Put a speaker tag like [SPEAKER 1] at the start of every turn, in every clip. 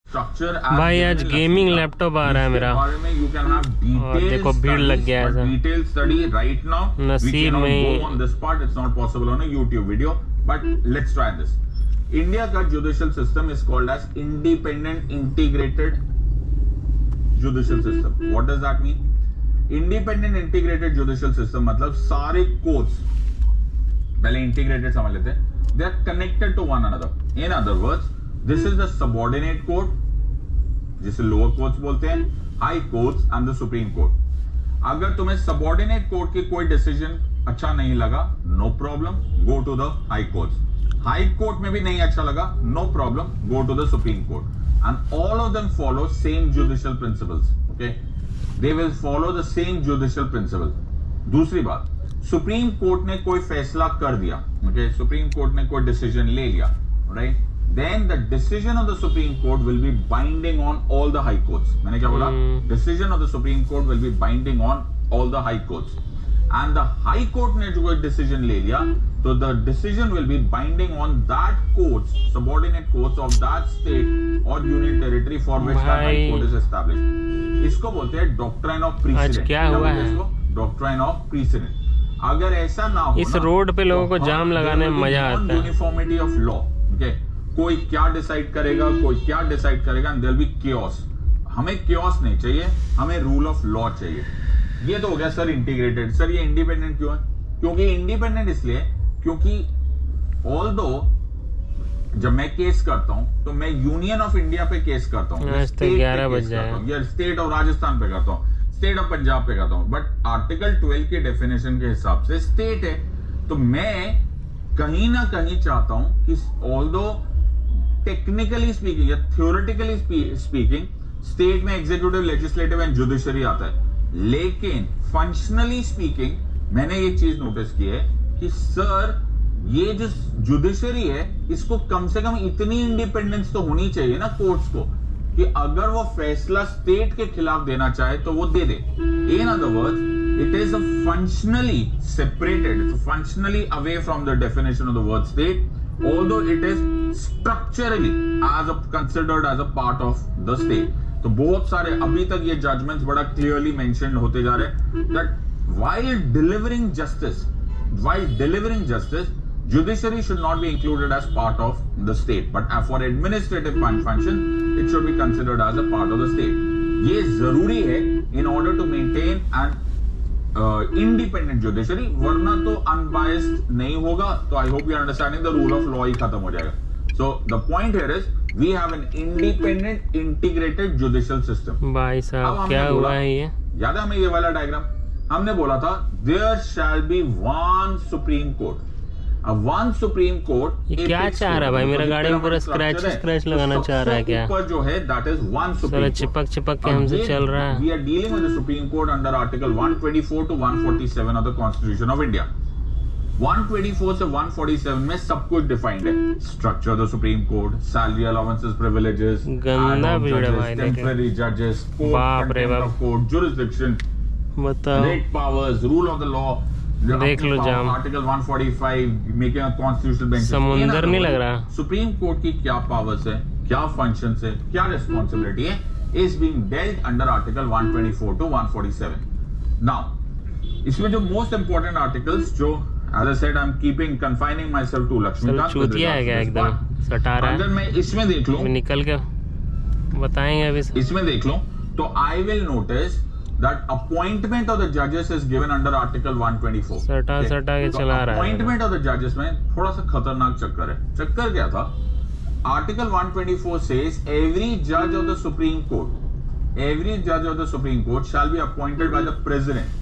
[SPEAKER 1] structure
[SPEAKER 2] भाई आज gaming laptop आ रहा है मेरा और देखो भीड़ लग गया है
[SPEAKER 1] detailed study right now. We
[SPEAKER 2] नसीब
[SPEAKER 1] cannot
[SPEAKER 2] में
[SPEAKER 1] go on this part. It's not possible on a YouTube video. But let's try this. India का judicial system is called as independent integrated judicial system. What does that mean? Independent integrated judicial system मतलब सारे courts पहले integrated समझ लेते हैं. They are connected to one another. In other words, this is the subordinate court, जिसे lower courts बोलते हैं, high courts and the supreme court. अगर तुम्हें subordinate court की कोई decision अच्छा नहीं लगा, no problem, go to the high courts. High court में भी नहीं अच्छा लगा, no problem, go to the supreme court. And all of them follow same judicial principles. Okay, they will follow the same judicial principles. दूसरी बात, supreme Court ने कोई फैसला कर दिया, ओके, सुप्रीम कोर्ट ने कोई डिसीजन ले लिया, right, then the decision of the supreme court will be binding on all the high courts. मैंने क्या बोला? Decision of the supreme court will be binding on all the high courts. And the high court ने जो कोई decision ले लिया तो the decision will be binding on that courts, subordinate courts of that state और union territory for which that high court is established. इसको बोलते हैं डॉक्ट्राइन ऑफ प्रीसिडेंट.
[SPEAKER 2] क्या हुआ है?
[SPEAKER 1] Doctrine of precedent. अगर ऐसा ना हो,
[SPEAKER 2] इस रोड पे लोगों को जाम लगाने में मजा आता है.
[SPEAKER 1] यूनिफॉर्मिटी ऑफ लॉ, ओके, कोई क्या डिसाइड करेगा, कोई क्या डिसाइड करेगा, and there will be chaos. हमें chaos नहीं चाहिए, हमें रूल ऑफ लॉ चाहिए. ये तो हो गया सर इंटीग्रेटेड. सर ये इंडिपेंडेंट क्यों है? क्योंकि इंडिपेंडेंट इसलिए क्योंकि ऑल्दो जब मैं केस करता हूं तो मैं यूनियन ऑफ इंडिया पे केस करता हूं,
[SPEAKER 2] आज तक 11 बज जाए,
[SPEAKER 1] या स्टेट ऑफ राजस्थान पे करता हूं, स्टेट ऑफ पंजाब पे करता हूं. बट आर्टिकल 12 के डेफिनेशन के हिसाब से स्टेट है, तो मैं कहीं ना कहीं चाहता हूं कि ऑल्दो टेक्निकली स्पीकिंग या थ्योरेटिकली स्पीकिंग स्टेट में एग्जीक्यूटिव, लेजिस्लेटिव एंड जुडिशरी आता है, लेकिन फंक्शनली स्पीकिंग मैंने एक चीज नोटिस की है कि सर ये जो जुडिशरी है इसको कम से कम इतनी इंडिपेंडेंस तो होनी चाहिए ना कोर्ट्स को कि अगर वो फैसला स्टेट के खिलाफ देना चाहे तो वो दे दे. In other words, it is a functionally separated, it's functionally away from the definition of the word state, although it is structurally considered as a part of the state. तो बहुत सारे अभी तक ये जजमेंट्स बड़ा क्लियरली मेंशन्ड होते जा रहे हैं that while delivering justice, judiciary should not be included as part of the state, but for administrative function it should be considered as a part of the state. ये जरूरी है in order to maintain an independent judiciary, वरना तो unbiased नहीं होगा. तो I hope you are understanding the rule of law ही खत्म हो जाएगा. So the point here is we have an independent integrated judicial system.
[SPEAKER 2] भाई साहब क्या हुआ है ये?
[SPEAKER 1] याद है हमें ये वाला डायग्राम? हमने बोला था there shall be one supreme court. One supreme court.
[SPEAKER 2] ये क्या चाह रहा है भाई? मेरा गाड़ी में पूरा स्क्रैच लगाना चाह रहा है क्या?
[SPEAKER 1] ऊपर जो है दैट इज वन सुप्रीम.
[SPEAKER 2] चिपक के हमसे चल रहा है.
[SPEAKER 1] We are dealing with the supreme court under article 124 to 147 of the constitution of India. 124 से 147 में सब कुछ डिफाइंड है. Structure of the supreme court, salary allowances, privileges,
[SPEAKER 2] गंदा भीड़ है भाई.
[SPEAKER 1] टेम्पररी जजेस,
[SPEAKER 2] बाप रे बाप,
[SPEAKER 1] कोर्ट जुरिसडिक्शन,
[SPEAKER 2] बताओ,
[SPEAKER 1] great powers, rule of the law,
[SPEAKER 2] देख लो जाम.
[SPEAKER 1] Article 145 making a constitutional bench.
[SPEAKER 2] समुंदर नहीं लग रहा.
[SPEAKER 1] सुप्रीम कोर्ट की क्या पावर्स है, क्या फंक्शंस है, क्या रिस्पांसिबिलिटी है, is being dealt under article 124 to 147. Now इसमें जो मोस्ट इंपोर्टेंट आर्टिकल्स जो as I said I'm keeping confining myself to Laxmikanth.
[SPEAKER 2] चूतिया है क्या एकदम सटा रहा है?
[SPEAKER 1] अगर मैं इसमें देख लूं,
[SPEAKER 2] निकल के बताएंगे अभी.
[SPEAKER 1] इसमें देख लूं तो I will notice that appointment of the judges is given under article 124.
[SPEAKER 2] सटा के चला रहा है.
[SPEAKER 1] appointment of the judges में थोड़ा सा खतरनाक चक्कर है. चक्कर क्या था? article 124 says every judge of the supreme court shall be appointed by the president,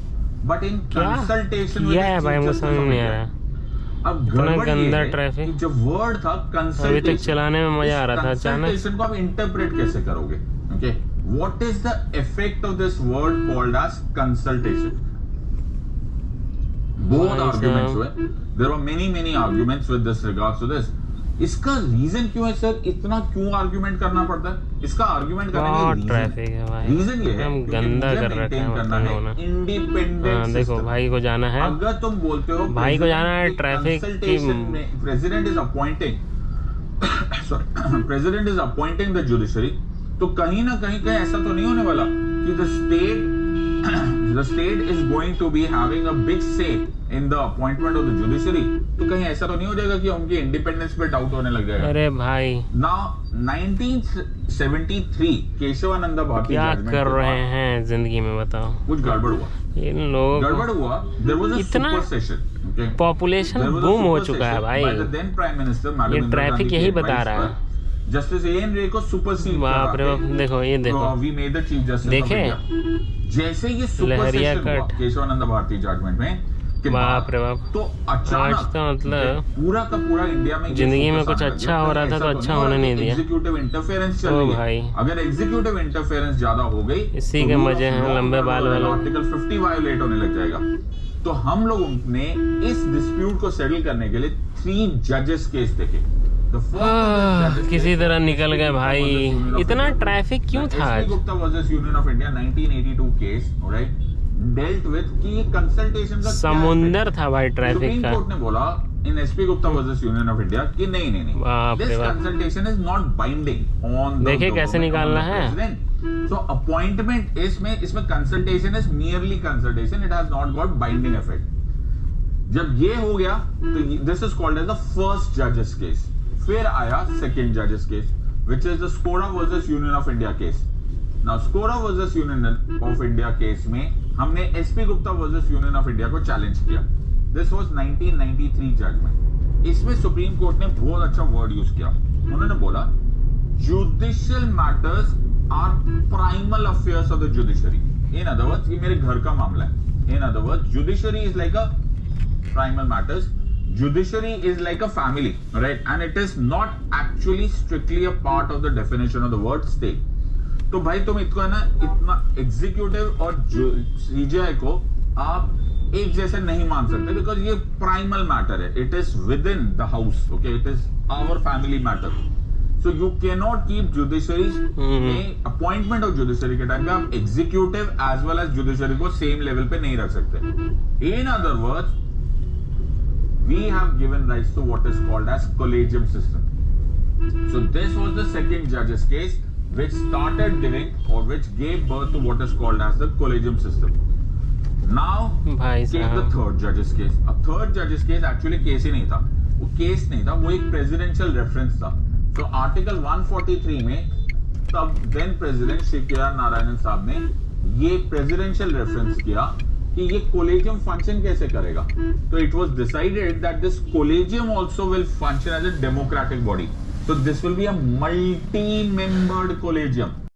[SPEAKER 1] but in consultation with the
[SPEAKER 2] भाई मुझे समझ नहीं आ रहा.
[SPEAKER 1] अब
[SPEAKER 2] इतना गंदा ट्रैफिक.
[SPEAKER 1] जो वर्ड था कंसल्टेशन,
[SPEAKER 2] अभी तक चलाने में मजा आ रहा था, अचानक
[SPEAKER 1] कंसल्टेशन को आप इंटरप्रेट कैसे करोगे? Okay, what is the effect of this word called as consultation? Both arguments हुए. There were many arguments with this regards to this. इसका रीजन क्यों है सर? इतना क्यों आर्ग्यूमेंट करना पड़ता है? इसका आर्ग्यूमेंट करने का
[SPEAKER 2] ट्रैफिक है भाई.
[SPEAKER 1] रीजन ये है
[SPEAKER 2] गंदा कर रखा है मतलब.
[SPEAKER 1] इंडिपेंडेंट.
[SPEAKER 2] देखो भाई को जाना है.
[SPEAKER 1] अगर तुम बोलते हो
[SPEAKER 2] भाई को जाना है ट्रैफिक की,
[SPEAKER 1] president is appointing the judiciary, तो कहीं ना कहीं ऐसा तो नहीं होने वाला कि the state is going to be having a big say in the appointment of the judiciary. तो कहीं ऐसा तो नहीं हो जाएगा कि उनकी इंडिपेंडेंस पे डाउट होने लग जाएगा।
[SPEAKER 2] अरे भाई
[SPEAKER 1] नाउ 1973 केशवानंद भारती
[SPEAKER 2] क्या
[SPEAKER 1] जजमेंट
[SPEAKER 2] कर
[SPEAKER 1] के
[SPEAKER 2] रहे
[SPEAKER 1] बाद
[SPEAKER 2] हैं जिंदगी में, बताओ।
[SPEAKER 1] कुछ गड़बड़ हुआ।
[SPEAKER 2] इन लोगों
[SPEAKER 1] गड़बड़ हुआ, देयर वाज अ
[SPEAKER 2] इतना
[SPEAKER 1] सुपर सेशन,
[SPEAKER 2] पॉपुलेशन बूम हो चुका है भाई।
[SPEAKER 1] देन प्राइम मिनिस्टर मैडम
[SPEAKER 2] ये
[SPEAKER 1] इंदिरा
[SPEAKER 2] ट्रैफिक
[SPEAKER 1] गांधी
[SPEAKER 2] यही
[SPEAKER 1] के
[SPEAKER 2] बता
[SPEAKER 1] advice
[SPEAKER 2] रहा है।
[SPEAKER 1] पर जस्टिस एएन रे को सुपरसीड
[SPEAKER 2] बाप रे बाप, देखो ये देखो,
[SPEAKER 1] we made the chief justice
[SPEAKER 2] देखे?
[SPEAKER 1] जैसे ये सुपर
[SPEAKER 2] लहरिया
[SPEAKER 1] सेशन हुआ
[SPEAKER 2] कट।
[SPEAKER 1] केशवानंद भारती जजमेंट में के
[SPEAKER 2] बाप
[SPEAKER 1] बाद,
[SPEAKER 2] रे बाप।
[SPEAKER 1] तो
[SPEAKER 2] आज
[SPEAKER 1] अचानक
[SPEAKER 2] तो मतलब
[SPEAKER 1] पूरा का पूरा इंडिया में ये
[SPEAKER 2] जिंदगी में
[SPEAKER 1] focus
[SPEAKER 2] कुछ
[SPEAKER 1] आने लग
[SPEAKER 2] अच्छा
[SPEAKER 1] गया।
[SPEAKER 2] हो रहा था
[SPEAKER 1] ऐसा
[SPEAKER 2] तो अच्छा
[SPEAKER 1] नहीं हो
[SPEAKER 2] होने
[SPEAKER 1] रहा
[SPEAKER 2] नहीं
[SPEAKER 1] कि
[SPEAKER 2] दिया।
[SPEAKER 1] एग्जीक्यूटिव इंटरफेरेंस चल
[SPEAKER 2] ओ
[SPEAKER 1] रही
[SPEAKER 2] भाई।
[SPEAKER 1] है। अगर एग्जीक्यूटिव इंटरफेरेंस ज्यादा हो गई,
[SPEAKER 2] इसी के मजे हैं लंबे बाल वाले।
[SPEAKER 1] आर्टिकल 50 वायोलेट होने लग जाएगा। तो हम लोगों ने इस डिस्प्यूट को सेटल करने के लिए 3 जजेस केस देखे।
[SPEAKER 2] किसी तरह निकल गए भाई। इतना ट्रैफिक क्यों था आज?
[SPEAKER 1] Gupta versus union of India 1982 case, alright, dealt with कि कंसल्टेशन का
[SPEAKER 2] समुंदर था भाई ट्रैफिक
[SPEAKER 1] सुप्रीम
[SPEAKER 2] का।
[SPEAKER 1] कोर्ट ने बोला in SP Gupta versus union of India कि नहीं
[SPEAKER 2] बाप रे
[SPEAKER 1] दिस
[SPEAKER 2] बाप।
[SPEAKER 1] Consultation is not binding on
[SPEAKER 2] देखे कैसे निकालना है।
[SPEAKER 1] सो अपॉइंटमेंट इसमें consultation is merely consultation, it has not got binding effect. जब ये हो गया तो this is called as the first जजेस केस। फिर आया सेकंड जजेस case which is the SCORA versus union of India case. Now SCORA versus union of India case में हमने SP Gupta versus union of India को चैलेंज किया। This was 1993 judgment. इसमें Supreme Court ने बहुत अच्छा वर्ड यूज किया। उन्होंने बोला judicial matters are primal affairs of the judiciary. In other words ये मेरे घर का मामला है। In other words judiciary is like a primal matters, judiciary is like a family, right, and it is not actually strictly a part of the definition of the word state. तो भाई तुम इसको है ना इतना एग्जीक्यूटिव और CGI को आप एक जैसे नहीं मान सकते बिकॉज ये प्राइमल मैटर है। It is within the house, okay, it is our family matter. So you can not keep judiciary में अपॉइंटमेंट ऑफ जुडिशरी के टाइम पे आप executive as well as judiciary को सेम लेवल पे नहीं रख सकते। In other words we have given rights to what is called as collegium system. So this was the second judge's case which started giving or which gave birth to what is called as the collegium system. Now came the third judge's case. A third judge's case actually case ही नहीं था, वो case नहीं था, वो एक presidential reference था। So article 143 में तब then president श्री के आर नारायणन साहब ने ये presidential reference किया कि ये कोलेजियम फंक्शन कैसे करेगा। तो it was decided that this collegium also will function as a democratic body. So this will be a multi-membered collegium.